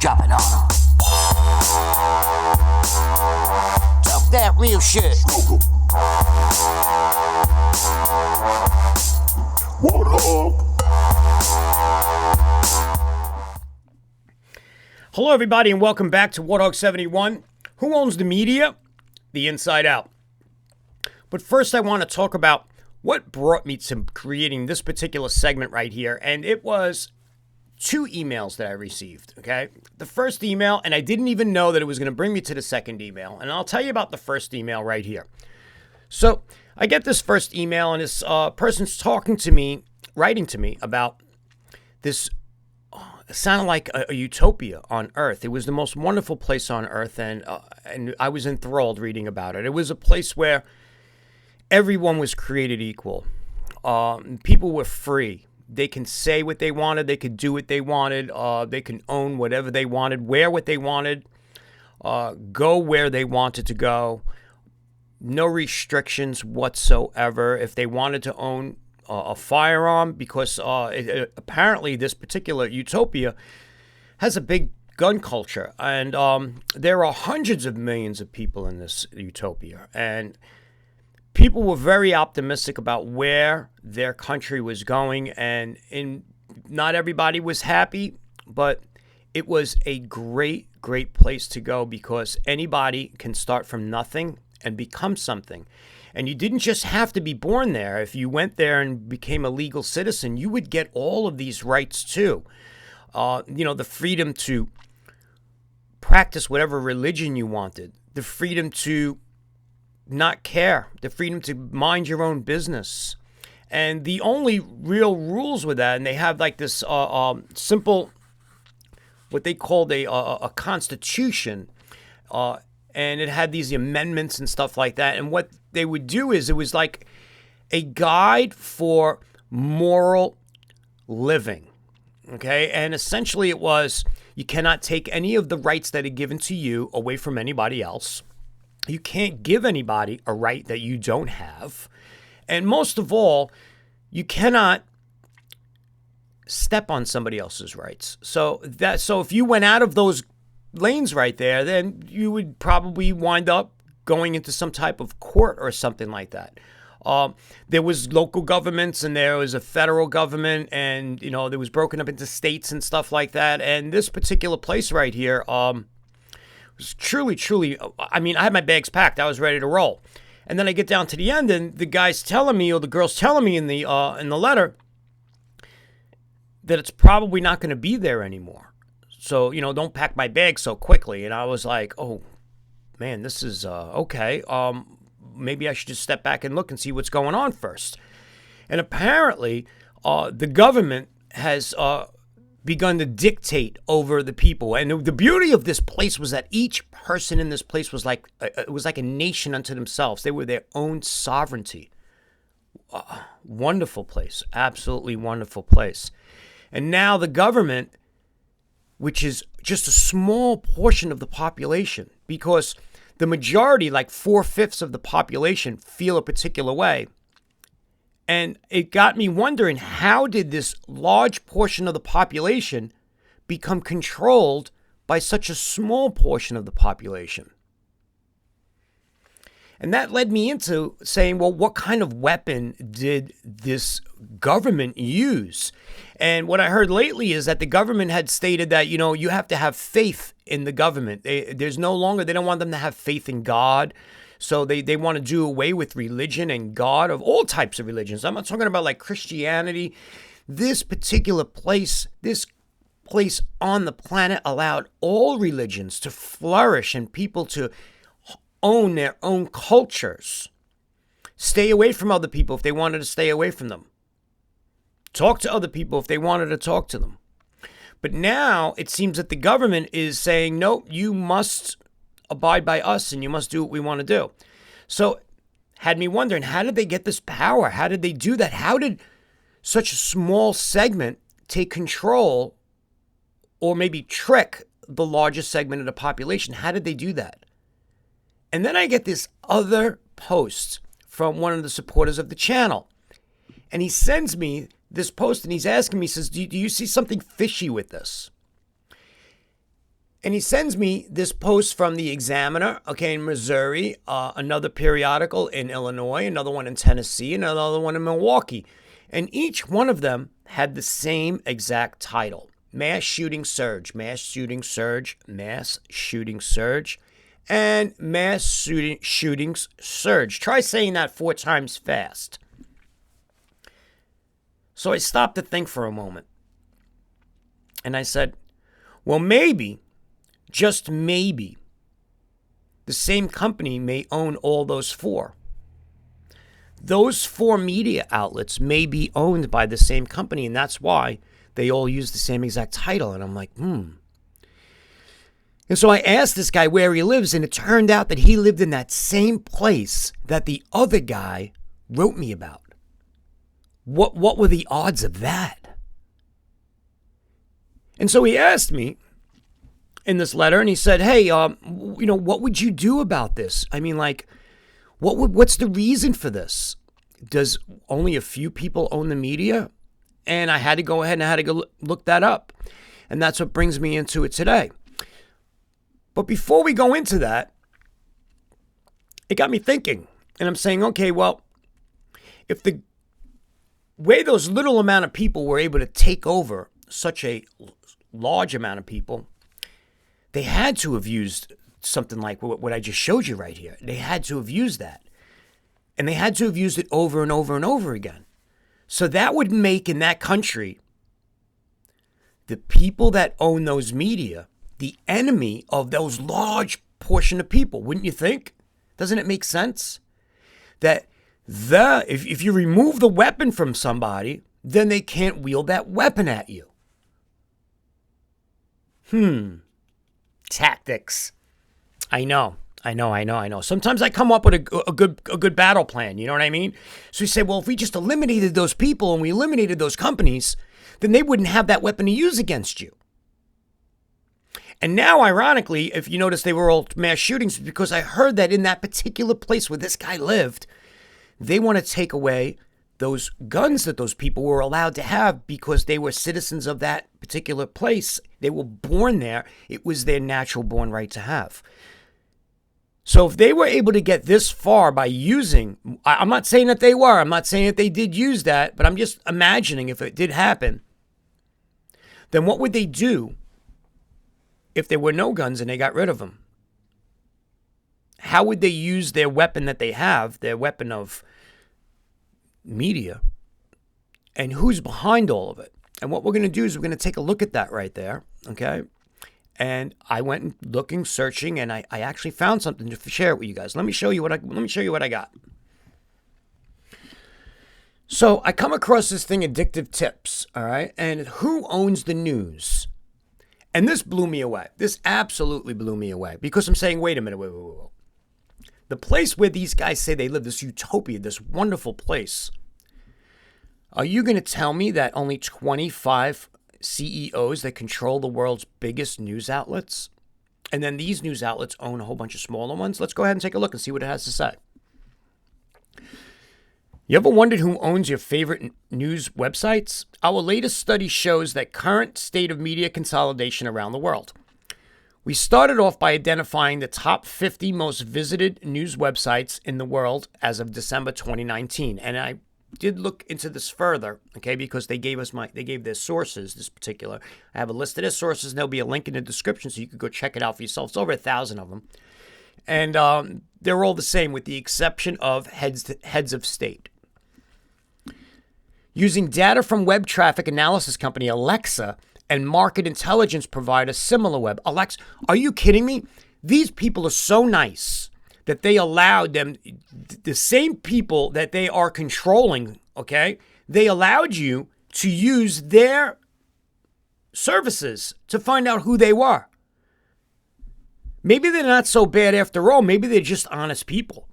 Drop it on 'em. Talk that real shit. What up? Hello, everybody, and welcome back to Warthog 71. Who owns the media? The Inside Out. But first, I want to talk about what brought me to creating this particular segment right here, and it was 2 emails that I received, okay? The first email, and I didn't even know that it was going to bring me to the second email, and I'll tell you about the first email right here. So, I get this first email, and this person's talking to me, writing to me about this. It sounded like a utopia on Earth. It was the most wonderful place on Earth, and I was enthralled reading about it. It was a place where everyone was created equal. People were free. They can say what they wanted. They could do what they wanted. They can own whatever they wanted, wear what they wanted, go where they wanted to go. No restrictions whatsoever. If they wanted to own a firearm, because apparently this particular utopia has a big gun culture, and there are hundreds of millions of people in this utopia, and people were very optimistic about where their country was going, and not everybody was happy, but it was a great place to go, because anybody can start from nothing and become something. And you didn't just have to be born there. If you went there and became a legal citizen, you would get all of these rights too. The freedom to practice whatever religion you wanted, the freedom to not care, the freedom to mind your own business. And the only real rules with that, and they have like this simple, what they called a constitution, and it had these amendments and stuff like that. And what they would do is it was like a guide for moral living, okay? And essentially it was, you cannot take any of the rights that are given to you away from anybody else. You can't give anybody a right that you don't have. And most of all, you cannot step on somebody else's rights. So if you went out of those lanes right there, then you would probably wind up going into some type of court or something like that. There was local governments, and there was a federal government, and there was broken up into states and stuff like that. And this particular place right here was truly. I mean, I had my bags packed. I was ready to roll. And then I get down to the end, and the guy's telling me, or the girl's telling me in the letter, that it's probably not going to be there anymore. So, don't pack my bag so quickly. And I was like, oh, man, this is okay. Maybe I should just step back and look and see what's going on first. And apparently, the government has begun to dictate over the people. And the beauty of this place was that each person in this place was like a nation unto themselves. They were their own sovereignty. Wonderful place. Absolutely wonderful place. And now the government, which is just a small portion of the population, because the majority, like 4/5 of the population, feel a particular way. And it got me wondering, how did this large portion of the population become controlled by such a small portion of the population? And that led me into saying, well, what kind of weapon did this government use? And what I heard lately is that the government had stated that, you have to have faith in the government. They don't want them to have faith in God. So they want to do away with religion and God, of all types of religions. I'm not talking about like Christianity. This particular place, this place on the planet allowed all religions to flourish and people to own their own cultures. Stay away from other people if they wanted to stay away from them. Talk to other people if they wanted to talk to them. But now it seems that the government is saying, no, you must abide by us and you must do what we want to do. So had me wondering, how did they get this power? How did they do that? How did such a small segment take control, or maybe trick the largest segment of the population? How did they do that? And then I get this other post from one of the supporters of the channel. And he sends me this post and he's asking me, says, do you see something fishy with this? And he sends me this post from the Examiner, okay, in Missouri, another periodical in Illinois, another one in Tennessee, and another one in Milwaukee. And each one of them had the same exact title: mass shooting surge, mass shooting surge, mass shooting surge, and mass shootings surge. Try saying that 4 times fast. So I stopped to think for a moment. And I said, well, maybe, just maybe, the same company may own all those 4. Those 4 media outlets may be owned by the same company, and that's why they all use the same exact title. And I'm like, And so I asked this guy where he lives, and it turned out that he lived in that same place that the other guy wrote me about. What were the odds of that? And so he asked me in this letter, and he said, hey, what would you do about this? I mean, like, what's the reason for this? Does only a few people own the media? And I had to go ahead and I had to go look that up. And that's what brings me into it today. But before we go into that, it got me thinking. And I'm saying, okay, well, if the way those little amount of people were able to take over such a large amount of people, they had to have used something like what I just showed you right here. They had to have used that. And they had to have used it over and over and over again. So that would make in that country the people that own those media the enemy of those large portion of people, wouldn't you think? Doesn't it make sense? That if you remove the weapon from somebody, then they can't wield that weapon at you. Tactics. I know. Sometimes I come up with a good battle plan, you know what I mean? So you say, well, if we just eliminated those people and we eliminated those companies, then they wouldn't have that weapon to use against you. And now, ironically, if you notice they were all mass shootings, because I heard that in that particular place where this guy lived, they want to take away those guns that those people were allowed to have because they were citizens of that particular place. They were born there. It was their natural born right to have. So if they were able to get this far by using, I'm not saying that they were, I'm not saying that they did use that, but I'm just imagining if it did happen, then what would they do if there were no guns and they got rid of them? How would they use their weapon that they have, their weapon of media, and who's behind all of it? And what we're going to do is we're going to take a look at that right there, okay? And I went looking, searching, and I actually found something to share it with you guys. Let me show you what I got. So I come across this thing, Addictive Tips, all right? And who owns the news? And this blew me away. This absolutely blew me away because I'm saying, wait a minute, wait. The place where these guys say they live, this utopia, this wonderful place, are you going to tell me that only 25 CEOs that control the world's biggest news outlets? And then these news outlets own a whole bunch of smaller ones? Let's go ahead and take a look and see what it has to say. You ever wondered who owns your favorite news websites? Our latest study shows that current state of media consolidation around the world. We started off by identifying the top 50 most visited news websites in the world as of December 2019. And I did look into this further, okay, because they gave their sources, this particular. I have a list of their sources, and there'll be a link in the description so you could go check it out for yourself. It's over 1,000 of them. And they're all the same with the exception of heads of state. Using data from web traffic analysis company Alexa and market intelligence provider SimilarWeb. Alexa, are you kidding me? These people are so nice that they allowed them, the same people that they are controlling, okay? They allowed you to use their services to find out who they were. Maybe they're not so bad after all. Maybe they're just honest people.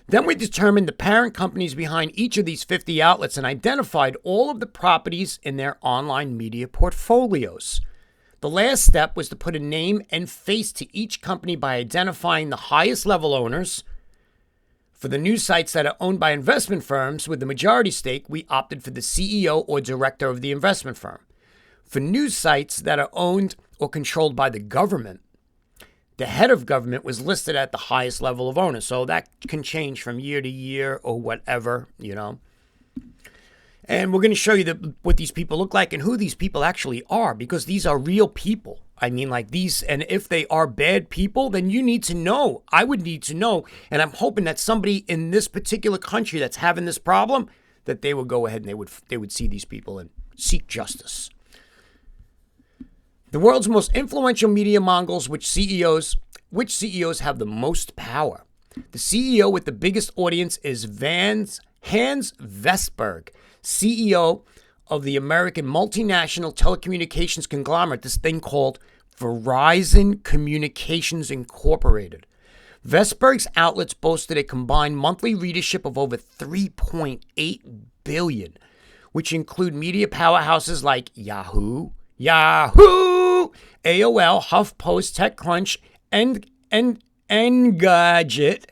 Then we determined the parent companies behind each of these 50 outlets and identified all of the properties in their online media portfolios. The last step was to put a name and face to each company by identifying the highest level owners. For the news sites that are owned by investment firms with the majority stake, we opted for the CEO or director of the investment firm. For news sites that are owned or controlled by the government, the head of government was listed at the highest level of owner. So that can change from year to year or whatever, And we're going to show you what these people look like and who these people actually are, because these are real people. I mean, like these, and if they are bad people, then you need to know. I would need to know. And I'm hoping that somebody in this particular country that's having this problem, that they would go ahead and they would see these people and seek justice. The world's most influential media Mongols, which CEOs have the most power. The CEO with the biggest audience is Hans Vestberg, CEO of the American multinational telecommunications conglomerate, this thing called Verizon Communications Incorporated. Vestberg's outlets boasted a combined monthly readership of over 3.8 billion, which include media powerhouses like Yahoo, AOL, HuffPost, TechCrunch, Engadget,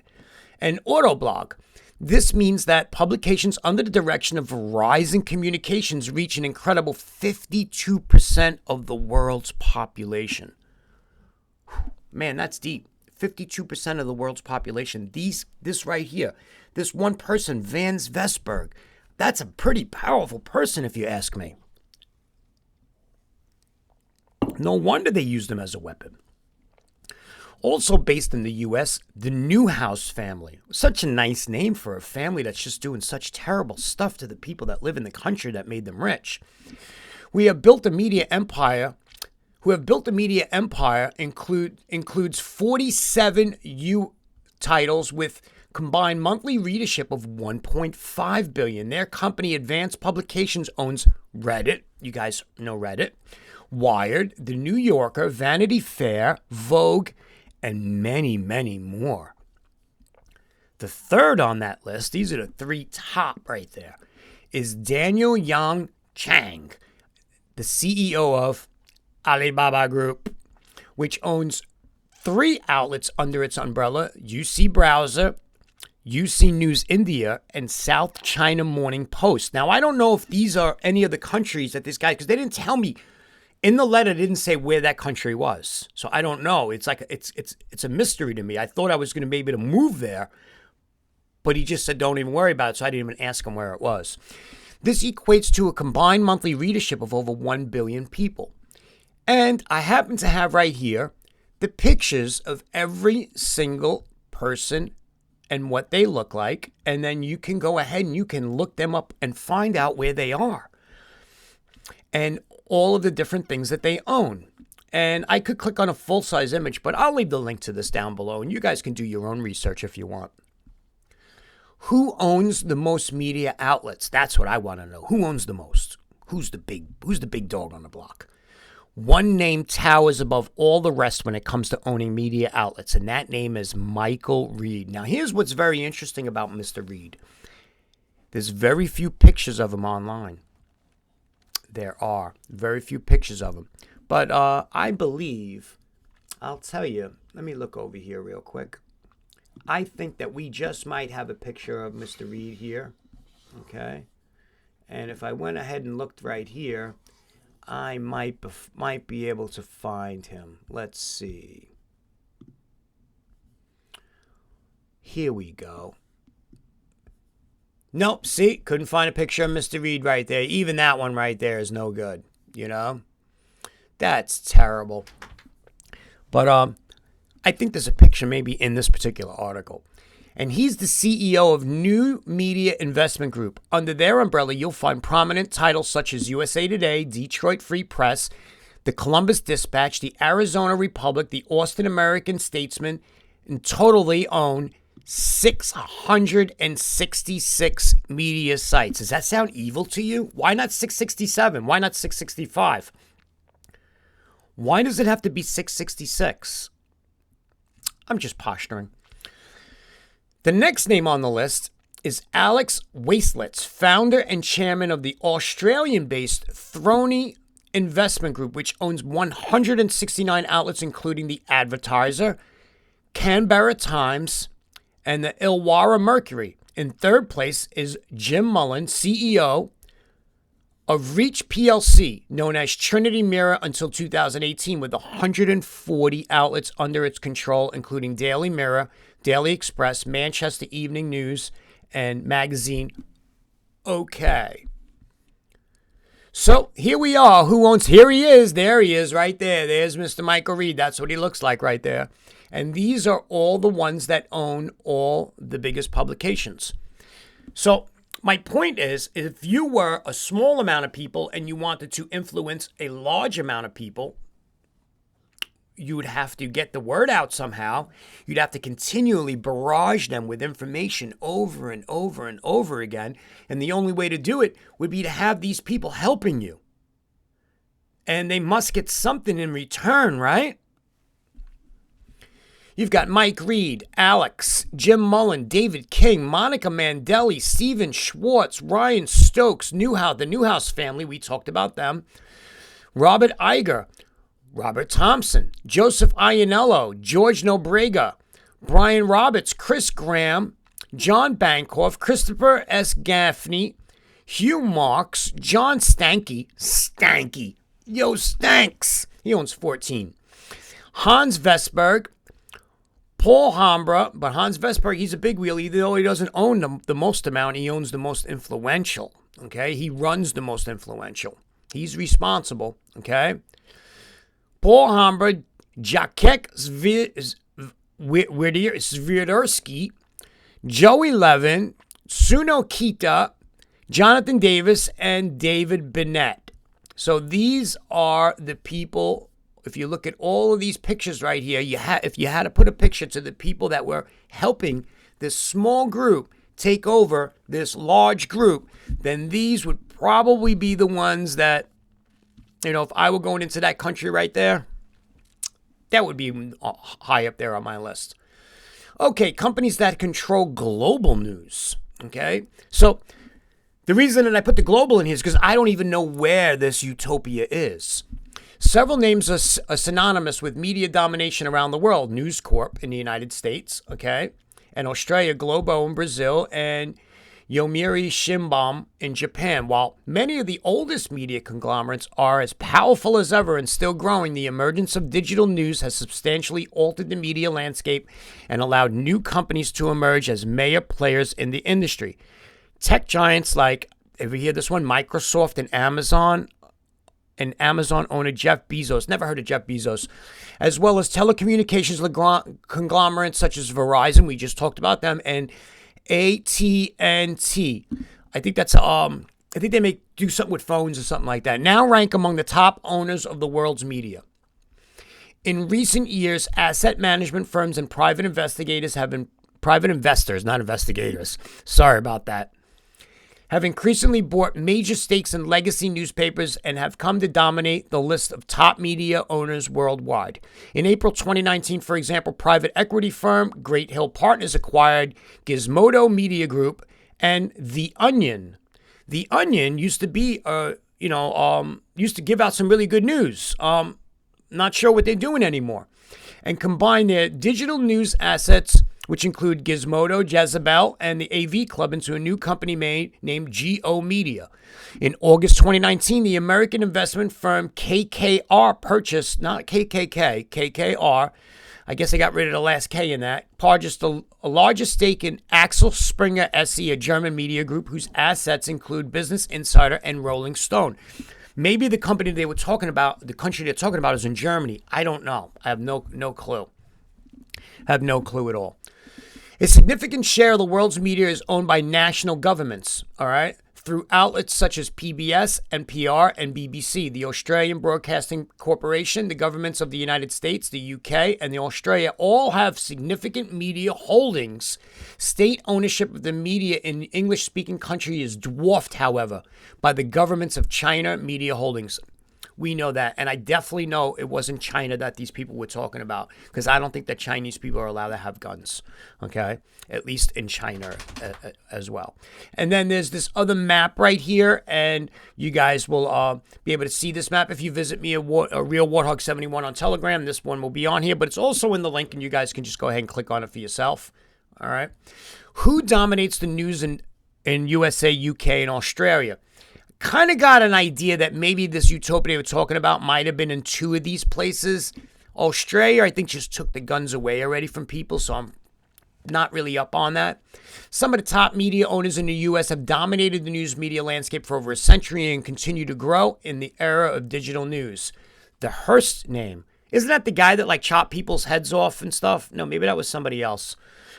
and Autoblog. This means that publications under the direction of Verizon Communications reach an incredible 52% of the world's population. Man, that's deep. 52% of the world's population. This right here, this one person, Hans Vestberg, that's a pretty powerful person if you ask me. No wonder they used him as a weapon. Also based in the U.S., the Newhouse family. Such a nice name for a family that's just doing such terrible stuff to the people that live in the country that made them rich. Who have built a media empire includes 47 titles with combined monthly readership of 1.5 billion. Their company, Advanced Publications, owns Reddit. You guys know Reddit. Wired, The New Yorker, Vanity Fair, Vogue, and many, many more. The third on that list, these are the three top right there, is Daniel Yang Chang, the CEO of Alibaba Group, which owns 3 outlets under its umbrella: UC Browser, UC News India, and South China Morning Post. Now, I don't know if these are any of the countries that this guy, because they didn't tell me. In the letter, it didn't say where that country was. So I don't know. It's like it's a mystery to me. I thought I was going to be able to move there, but he just said don't even worry about it, so I didn't even ask him where it was. This equates to a combined monthly readership of over 1 billion people. And I happen to have right here the pictures of every single person and what they look like, and then you can go ahead and you can look them up and find out where they are. And all of the different things that they own. And I could click on a full-size image, but I'll leave the link to this down below, and you guys can do your own research if you want. Who owns the most media outlets? That's what I want to know. Who owns the most? Who's the big dog on the block? One name towers above all the rest when it comes to owning media outlets, and that name is Michael Reed. Now, here's what's very interesting about Mr. Reed. There's very few pictures of him online. There are very few pictures of him. But I believe, I'll tell you, let me look over here real quick. I think that we just might have a picture of Mr. Reed here. Okay. And if I went ahead and looked right here, I might be able to find him. Let's see. Here we go. Nope, see? Couldn't find a picture of Mr. Reed right there. Even that one right there is no good, That's terrible. But I think there's a picture maybe in this particular article. And he's the CEO of New Media Investment Group. Under their umbrella, you'll find prominent titles such as USA Today, Detroit Free Press, the Columbus Dispatch, the Arizona Republic, the Austin American-Statesman. In total, they own 666 media sites. Does that sound evil to you? Why not 667? Why not 665? Why does it have to be 666? I'm just posturing. The next name on the list is Alex Waislitz, founder and chairman of the Australian-based Throne Investment Group, which owns 169 outlets, including The Advertiser, Canberra Times, and the Illawarra Mercury. In third place is Jim Mullen, CEO of Reach PLC, known as Trinity Mirror until 2018, with 140 outlets under its control, including Daily Mirror, Daily Express, Manchester Evening News, and magazine OK. So here we are. Who owns? Here he is. There he is right there. There's Mr. Michael Reed. That's what he looks like right there. And these are all the ones that own all the biggest publications. So my point is, if you were a small amount of people and you wanted to influence a large amount of people, you would have to get the word out somehow. You'd have to continually barrage them with information over and over and over again. And the only way to do it would be to have these people helping you. And they must get something in return, right? You've got Mike Reed, Alex, Jim Mullen, David King, Monica Mandelli, Steven Schwartz, Ryan Stokes, Newhouse, the Newhouse family. We talked about them. Robert Iger, Robert Thompson, Joseph Iannello, George Nobrega, Brian Roberts, Chris Graham, John Bankoff, Christopher S. Gaffney, Hugh Marks, John Stanky, Stanks, he owns 14, Hans Vestberg, Paul Hambra, but Hans Vestberg, he's a big wheel. Even though he doesn't own the most amount, he owns the most influential, okay? He runs the most influential. He's responsible, okay? Paul Hambra, Jacek Swiderski, Joey Levin, Suno Kita, Jonathan Davis, and David Bennett. So these are the people. If you look at all of these pictures right here, if you had to put a picture to the people that were helping this small group take over this large group, then these would probably be the ones that, if I were going into that country right there, that would be high up there on my list. Okay, companies that control global news. Okay, so the reason that I put the global in here is because I don't even know where this utopia is. Several names are synonymous with media domination around the world. News Corp in the United States, okay? And Australia, Globo in Brazil, and Yomiuri Shimbun in Japan. While many of the oldest media conglomerates are as powerful as ever and still growing, the emergence of digital news has substantially altered the media landscape and allowed new companies to emerge as major players in the industry. Tech giants like, ever hear this one, Microsoft and Amazon owner Jeff Bezos, never heard of Jeff Bezos, as well as telecommunications conglomerates such as Verizon, we just talked about them, and AT&T. I think they do something with phones or something like that. Now rank among the top owners of the world's media. In recent years, asset management firms and private investors, not investigators. Sorry about that. Have increasingly bought major stakes in legacy newspapers and have come to dominate the list of top media owners worldwide. In April 2019, for example, private equity firm Great Hill Partners acquired Gizmodo Media Group and The Onion. The Onion used to be, used to give out some really good news. Not sure what they're doing anymore. And combine their digital news assets, which include Gizmodo, Jezebel, and the AV Club, into a new company named GO Media. In August 2019, the American investment firm KKR purchased, not KKK, KKR, I guess I got rid of the last K in that, purchased a largest stake in Axel Springer SE, a German media group whose assets include Business Insider and Rolling Stone. Maybe the company they were talking about, the country they're talking about, is in Germany. I don't know. I have no clue. I have no clue at all. A significant share of the world's media is owned by national governments, all right, through outlets such as PBS, NPR, and BBC. The Australian Broadcasting Corporation, the governments of the United States, the UK, and Australia all have significant media holdings. State ownership of the media in the English-speaking country is dwarfed, however, by the governments of China media holdings. We know that, and I definitely know it wasn't China that these people were talking about, because I don't think that Chinese people are allowed to have guns, okay? At least in China as well. And then there's this other map right here, and you guys will be able to see this map if you visit me at Real Warthog 71 on Telegram. This one will be on here, but it's also in the link, and you guys can just go ahead and click on it for yourself, all right? Who dominates the news in USA, UK, and Australia? kind of got an idea that maybe this utopia they were talking about might have been in 2 of these places. Australia, I think, just took the guns away already from people, so I'm not really up on that. Some of the top media owners in the U.S. have dominated the news media landscape for over a century and continue to grow in the era of digital news. The Hearst name. Isn't that the guy that chopped people's heads off and stuff? No, maybe that was somebody else.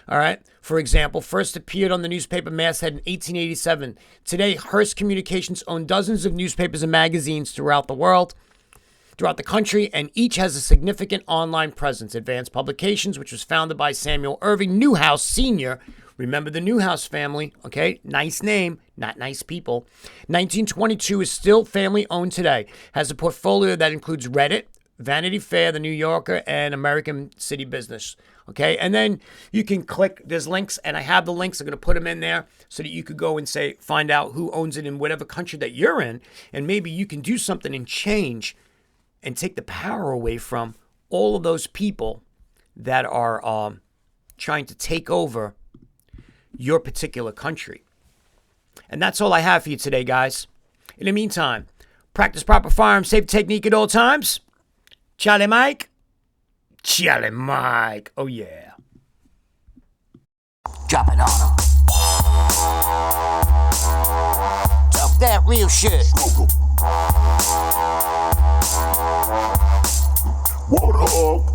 All right. For example, first appeared on the newspaper masthead in 1887. Today, Hearst Communications own dozens of newspapers and magazines throughout the country, and each has a significant online presence. Advanced Publications, which was founded by Samuel Irving Newhouse Sr. Remember the Newhouse family, okay? Nice name, not nice people. 1922 is still family-owned today. Has a portfolio that includes Reddit, Vanity Fair, The New Yorker, and American City Business. Okay, and then you can click, there's links, and I have the links. I'm going to put them in there so that you could go and find out who owns it in whatever country that you're in, and maybe you can do something and change and take the power away from all of those people that are trying to take over your particular country. And that's all I have for you today, guys. In the meantime, practice proper firearm safe technique at all times. Charlie Mike. Oh, yeah. Drop it on 'em. Talk that real shit. Warthog.